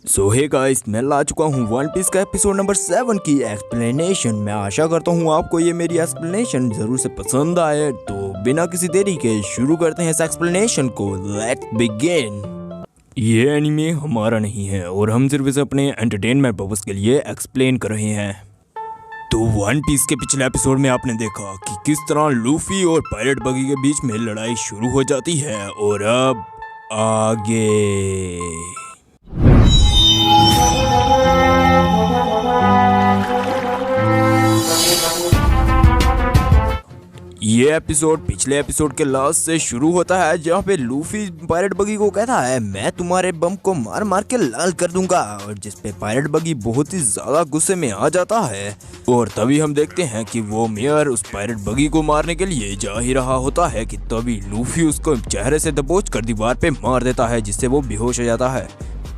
सो hey guys, मैं ला चुका हूँ वन पीस का एपिसोड नंबर 7 की एक्सप्लेनेशन। मैं आशा करता हूँ आपको ये मेरी एक्सप्लेनेशन जरूर से पसंद आए। तो बिना किसी देरी के शुरू करते हैं इस एक्सप्लेनेशन को। Let's begin. ये एनीमे हमारा नहीं है और हम सिर्फ इसे अपने एंटरटेनमेंट पर्पस के लिए एक्सप्लेन कर रहे हैं। तो वन पीस के पिछले एपिसोड में आपने देखा कि किस तरह लूफी और पायरेट बगी के बीच में लड़ाई शुरू हो जाती है। और अब आगे ये एपिसोड पिछले एपिसोड के लास्ट से शुरू होता है, जहाँ पे लूफी पायरेट बगी को कहता है मैं तुम्हारे बम को मार मार के लाल कर दूंगा। और जिस पे पायरेट बगी बहुत ही ज्यादा गुस्से में आ जाता है। और तभी हम देखते हैं कि वो मेयर उस पायरेट बगी को मारने के लिए जा ही रहा होता है कि तभी लूफी उसको चेहरे से दबोच कर दीवार पे मार देता है, जिससे वो बेहोश हो जाता है।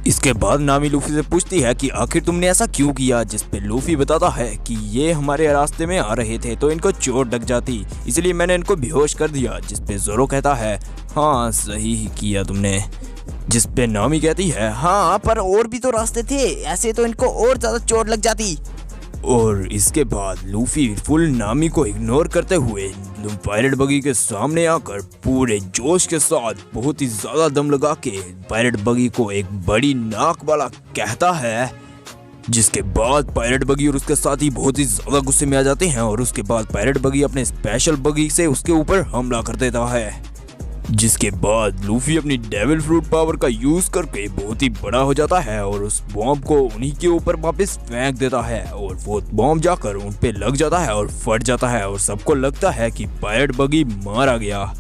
इसके बाद नामी लूफी से पूछती है कि आखिर तुमने ऐसा क्यों किया, जिस पे लूफी बताता है कि ये हमारे रास्ते में आ रहे थे तो इनको चोट लग जाती, इसलिए मैंने इनको बेहोश कर दिया। जिस पे जोरो कहता है हाँ सही ही किया तुमने। जिस पे नामी कहती है हाँ पर और भी तो रास्ते थे, ऐसे तो इनको और ज्यादा चोट लग जाती। और इसके बाद लूफी फुल नामी को इग्नोर करते हुए पायरेट बगी के सामने आकर पूरे जोश के साथ बहुत ही ज्यादा दम लगा के पायरेट बगी को एक बड़ी नाक वाला कहता है। जिसके बाद पायरेट बगी और उसके साथी बहुत ही ज्यादा गुस्से में आ जाते हैं। और उसके बाद पायरेट बगी अपने स्पेशल बगी से उसके ऊपर हमला कर देता है। जिसके बाद लूफी अपनी डेविल फ्रूट पावर का यूज करके बहुत ही बड़ा हो जाता है और उस बॉम्ब को उन्हीं के ऊपर वापस फेंक देता है। और वो बॉम्ब जाकर उन पे लग जाता है और फट जाता है और सबको लगता है कि पायरेट बगी मारा गया।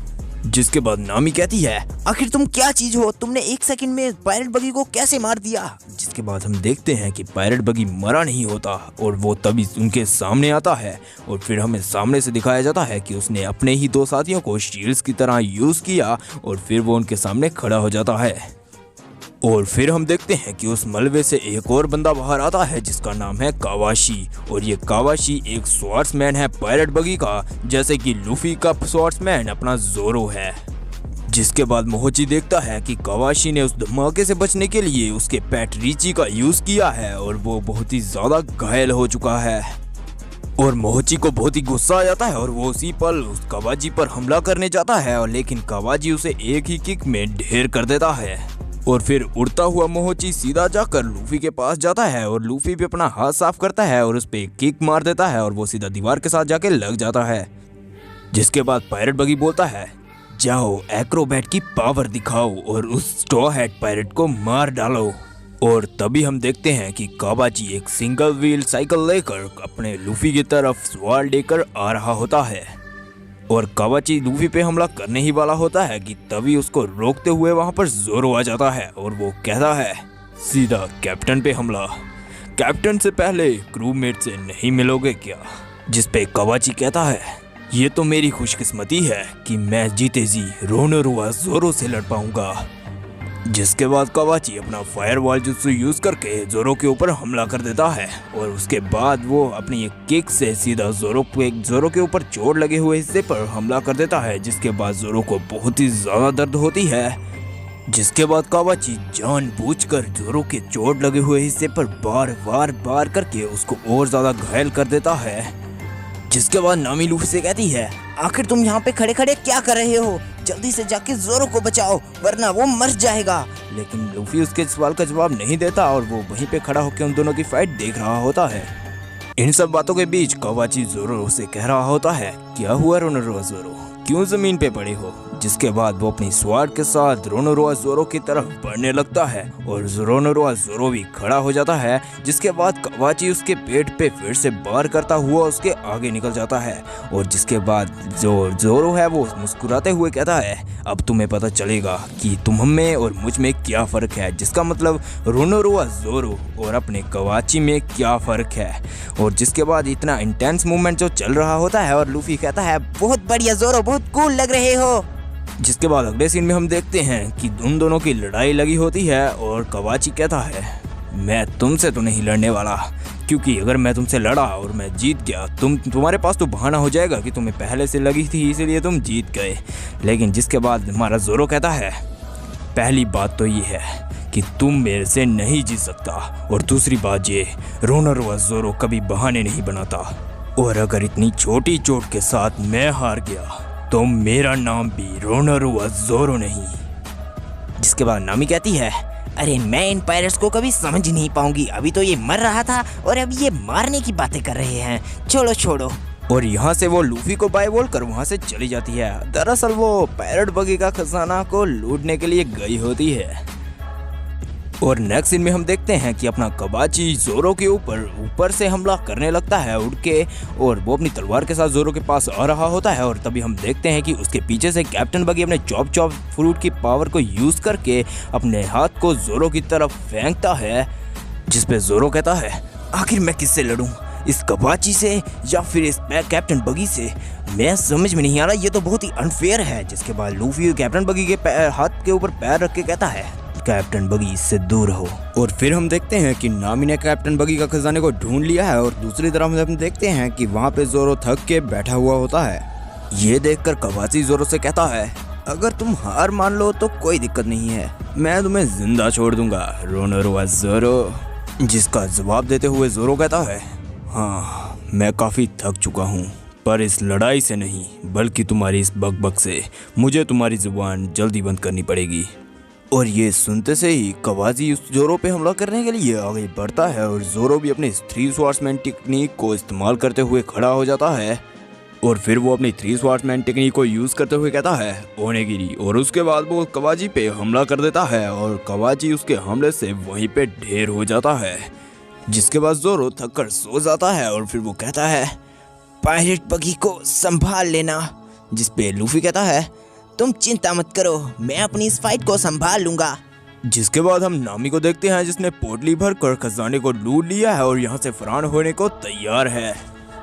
जिसके बाद नामी कहती है आखिर तुम क्या चीज हो, तुमने एक सेकंड में पायरेट बगी को कैसे मार दिया। जिसके बाद हम देखते हैं कि पायरेट बगी मरा नहीं होता और वो तभी उनके सामने आता है। और फिर हमें सामने से दिखाया जाता है कि उसने अपने ही दो साथियों को शील्ड्स की तरह यूज किया और फिर वो उनके सामने खड़ा हो जाता है। और फिर हम देखते हैं कि उस मलबे से एक और बंदा बाहर आता है जिसका नाम है कावाशी। और ये कावाशी एक स्वॉर्ड्समैन है पायरेट बगी का, जैसे कि लूफी का स्वॉर्ड्समैन अपना जोरो है। जिसके बाद मोहोची देखता है कि कावाशी ने उस धमाके से बचने के लिए उसके पेट रीची का यूज किया है और वो बहुत ही ज्यादा घायल हो चुका है। और मोहोची को बहुत ही गुस्सा आ जाता है और वो उसी पल उस कावाजी पर हमला करने जाता है। और लेकिन कावाजी उसे एक ही किक में ढेर कर देता है। और फिर उड़ता हुआ मोहोची सीधा जाकर लूफी के पास जाता है और लूफी पे अपना हाथ साफ करता है और उस पे किक मार देता है और वो सीधा दीवार के साथ जाके लग जाता है। जिसके बाद पायरेट बगी बोलता है जाओ एक्रोबैट की पावर दिखाओ और उस स्ट्रॉ हैट पायरेट को मार डालो। और तभी हम देखते हैं कि कावाजी एक सिंगल व्हील साइकिल लेकर अपने लूफी की तरफ स्वॉर्ड लेकर आ रहा होता है। और कावाची लूफी पे हमला करने ही वाला होता है कि तभी उसको रोकते हुए वहां पर जोरो आ जाता है और वो कहता है सीधा कैप्टन पे हमला, कैप्टन से पहले क्रूमेट से नहीं मिलोगे क्या। जिस पे कावाची कहता है ये तो मेरी खुशकिस्मती है कि मैं जीते जी रोनोरुआ जोरो से लड़ पाऊंगा। जिसके बाद कावाची अपना फायरवॉल जुत्सु यूज करके जोरो के ऊपर हमला कर देता है। और उसके बाद वो अपनी एक किक से सीधा जोरो के ऊपर चोट लगे हुए हिस्से पर हमला कर देता है। जिसके बाद जोरो को बहुत ही ज्यादा दर्द होती है। जिसके बाद कावाची जानबूझकर जोरो के चोट लगे हुए हिस्से पर बार करके उसको और ज्यादा घायल कर देता है। जिसके बाद नामी लूफी से कहती है आखिर तुम यहाँ पे खड़े खड़े क्या कर रहे हो, जल्दी से जाके जोरो को बचाओ वरना वो मर जाएगा। लेकिन लूफी उसके सवाल का जवाब नहीं देता और वो वहीं पे खड़ा होकर उन दोनों की फाइट देख रहा होता है। इन सब बातों के बीच कावाची जोरो से कह रहा होता है क्या हुआ रोनोरुआ जोरो, क्यों जमीन पे पड़े हो। जिसके बाद वो अपनी स्वॉर्ड के साथ रोनोरुआ जोरो की तरफ बढ़ने लगता है और रोनोरुआ जोरो भी खड़ा हो जाता है। जिसके बाद कावाची उसके पेट पे फिर से वार करता हुआ उसके आगे निकल जाता है। और जिसके बाद जो जोरो है वो मुस्कुराते हुए कहता है अब तुम्हें पता चलेगा कि तुम में और मुझ में क्या फर्क है। जिसका मतलब रोनोरुआ जोरो और अपने कावाची में क्या फर्क है। और जिसके बाद इतना इंटेंस मूवमेंट जो चल रहा होता है और लूफी कहता है बहुत बढ़िया जोरो, बहुत कूल लग रहे हो। जिसके बाद अगले सीन में हम देखते हैं कि उन दोनों की लड़ाई लगी होती है और कावाची कहता है मैं तुमसे तो नहीं लड़ने वाला, क्योंकि अगर मैं तुमसे लड़ा और मैं जीत गया तुम्हारे पास तो बहाना हो जाएगा कि तुम्हें पहले से लगी थी इसीलिए तुम जीत गए। लेकिन जिसके बाद हमारा जोरो कहता है पहली बात तो ये है कि तुम मेरे से नहीं जीत सकता। और दूसरी बात ये, रोनोरो ज़ोरो कभी बहाने नहीं बनाता, और अगर इतनी छोटी चोट के साथ मैं हार गया तो मेरा नाम भी रोनोरो ज़ोरो नहीं। जिसके बाद नामी कहती है, अरे मैं इन पायरेट्स को कभी समझ नहीं पाऊंगी। अभी तो ये मर रहा था और अब ये मारने की बातें कर रहे हैं। छोड़ो छोड़ो। और यहाँ से वो लूफी को बाय बोलकर वहाँ से चली जाती है। दरअसल वो पायरेट बगी का खजाना को लूटने के लिए गई होती है। और नेक्स्ट सीन में हम देखते हैं कि अपना कबाची ज़ोरो के ऊपर से हमला करने लगता है उड़ के, और वो अपनी तलवार के साथ ज़ोरो के पास आ रहा होता है। और तभी हम देखते हैं कि उसके पीछे से कैप्टन बगी अपने चॉप फ्रूट की पावर को यूज़ करके अपने हाथ को ज़ोरो की तरफ फेंकता है, जिस पे ज़ोरो कहता है, आखिर मैं किससे लड़ूं, इस कबाची से या फिर इस कैप्टन बगी से? मैं समझ में नहीं आ रहा, ये तो बहुत ही अनफेयर है। जिसके बाद लूफी कैप्टन बगी के हाथ के ऊपर पैर रख के कहता है, कैप्टन बगी इससे दूर हो। और फिर हम देखते हैं कि नामी ने कैप्टन बगी का खजाने को ढूंढ लिया है, और दूसरी तरफ हम देखते हैं कि वहाँ पे ज़ोरो थक के बैठा हुआ होता है। ये देखकर कबाची ज़ोरो से कहता है, अगर तुम हार मान लो तो कोई दिक्कत नहीं है, मैं तुम्हें जिंदा छोड़ दूंगा रोनोरो ज़ोरो। जिसका जवाब देते हुए ज़ोरो कहता है, हाँ मैं काफ़ी थक चुका हूँ, पर इस लड़ाई से नहीं बल्कि तुम्हारी इस बकबक से मुझे तुम्हारी जुबान जल्दी बंद करनी पड़ेगी। और ये सुनते से ही कवाजी उस ज़ोरो पे हमला करने के लिए आगे बढ़ता है, और ज़ोरो भी अपनी 3 स्वॉर्ड्समैन टेक्निक को इस्तेमाल करते हुए खड़ा हो जाता है। और फिर वो अपनी 3 स्वॉर्ड्समैन टेक्निक को यूज़ करते हुए कहता है, ओनेगिरी, और उसके बाद वो कवाजी पे हमला कर देता है, और कवाजी उसके हमले से वहीं पे ढेर हो जाता है। जिसके बाद ज़ोरो थक कर सो जाता है, और फिर वो कहता है, पायरेट बगी को संभाल लेना। जिस पे लूफी कहता है, तुम चिंता मत करो, मैं अपनी इस फाइट को संभाल लूंगा। जिसके बाद हम नामी को देखते हैं, जिसने पोटली भर कर खजाने को लूट लिया है और यहाँ से फरार होने को तैयार है।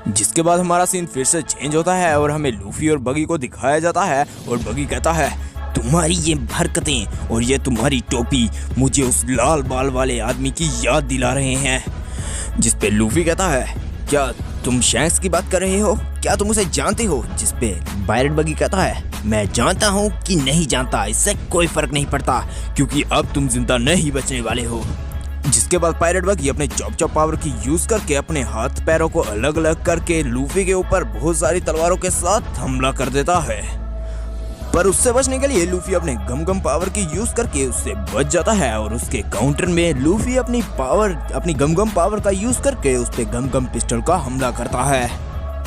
जिसके बाद हमारा सीन फिर से चेंज होता है और हमें लूफी और बगी को दिखाया जाता है, और बगी कहता है, तुम्हारी ये हरकतें और ये तुम्हारी टोपी मुझे उस लाल बाल वाले आदमी की याद दिला रहे हैं। जिस पे लूफी कहता है, क्या तुम शैंक्स की बात कर रहे हो? क्या तुम उसे जानते हो? जिस पे पायरेट बगी कहता है, मैं जानता हूँ कि नहीं जानता, इससे कोई फर्क नहीं पड़ता, क्योंकि अब तुम जिंदा नहीं बचने वाले हो। जिसके बाद पायरेट बगी अपने चॉप पावर की यूज करके अपने हाथ पैरों को अलग अलग करके लूफी के ऊपर बहुत सारी तलवारों के साथ हमला कर देता है। पर उससे बचने के लिए लूफी अपने गम पावर की यूज करके उससे बच जाता है, और उसके काउंटर में लूफी अपनी गम पावर का यूज करके उस पे गम पिस्टल का हमला करता है,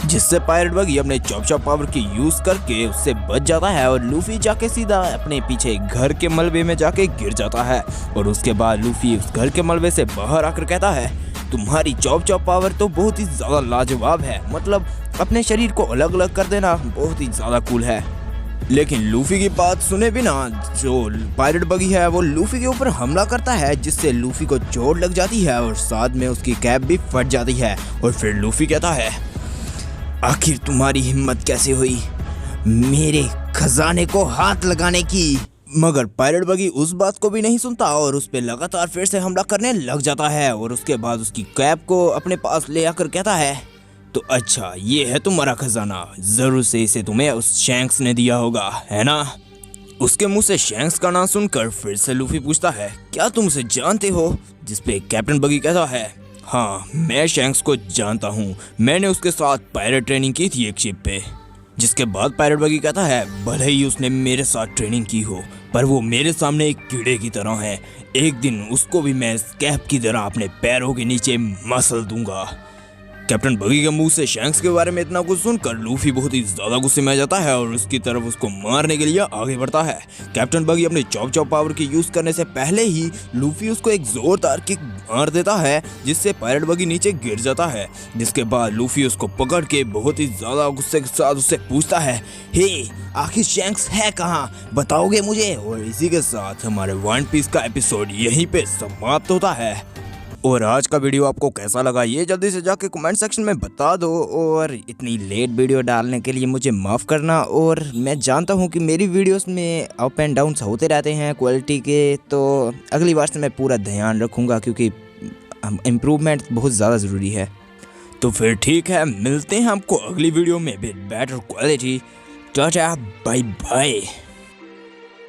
जिससे पायरेट बगी अपने चॉप पावर की यूज करके उससे बच जाता है, और लूफी जाके सीधा अपने पीछे घर के मलबे में जाके गिर जाता है। और उसके बाद लूफी उस घर के मलबे से बाहर आकर कहता है, तुम्हारी चॉप पावर तो बहुत ही ज्यादा लाजवाब है, मतलब अपने शरीर को अलग अलग कर देना बहुत ही ज्यादा कूल है। लेकिन लूफी की बात सुने बिना जो पायरेट बगी है वो लूफी के ऊपर हमला करता है, जिससे लूफी को चोट लग जाती है और साथ में उसकी कैप भी फट जाती है। और फिर लूफी कहता है, आखिर तुम्हारी हिम्मत कैसे हुई मेरे खजाने को हाथ लगाने की? मगर पायरेट बगी उस बात को भी नहीं सुनता और उस पे लगातार फिर से हमला करने लग जाता है, और उसके बाद उसकी कैप को अपने पास ले आकर कहता है, तो अच्छा ये है तुम्हारा खजाना, जरूर से इसे तुम्हें उस शैंक्स ने दिया होगा, है ना? उसके मुंह से शैंक्स का नाम सुनकर फिर से लूफी पूछता है, क्या तुम उसे जानते हो? जिस पे कैप्टन बगी कहता है, हाँ मैं शैंक्स को जानता हूँ, मैंने उसके साथ पायरेट ट्रेनिंग की थी एक शिप पे। जिसके बाद पायरेट बगी कहता है, भले ही उसने मेरे साथ ट्रेनिंग की हो, पर वो मेरे सामने एक कीड़े की तरह है, एक दिन उसको भी मैं कैप की तरह अपने पैरों के नीचे मसल दूंगा। कैप्टन बगी के मुंह से शैंक्स के बारे में इतना कुछ सुनकर लूफी बहुत ही ज्यादा गुस्से में आ जाता है और उसकी तरफ उसको मारने के लिए आगे बढ़ता है। कैप्टन बगी अपने चॉप पावर की यूज करने से पहले ही लूफी उसको एक जोरदार किक मार देता है, जिससे पायरेट बगी नीचे गिर जाता है। जिसके बाद लूफी उसको पकड़ के बहुत ही ज्यादा गुस्से के साथ उससे पूछता है, हे आखिर शैंक्स है कहाँ, बताओगे मुझे? और इसी के साथ हमारे वन पीस का एपिसोड यहीं पे समाप्त होता है। और आज का वीडियो आपको कैसा लगा ये जल्दी से जाके कमेंट सेक्शन में बता दो, और इतनी लेट वीडियो डालने के लिए मुझे माफ़ करना। और मैं जानता हूँ कि मेरी वीडियोस में अप एंड डाउन्स होते रहते हैं क्वालिटी के, तो अगली बार से मैं पूरा ध्यान रखूँगा, क्योंकि इम्प्रूवमेंट बहुत ज़्यादा ज़रूरी है। तो फिर ठीक है, मिलते हैं आपको अगली वीडियो में with better quality. Tata bye bye.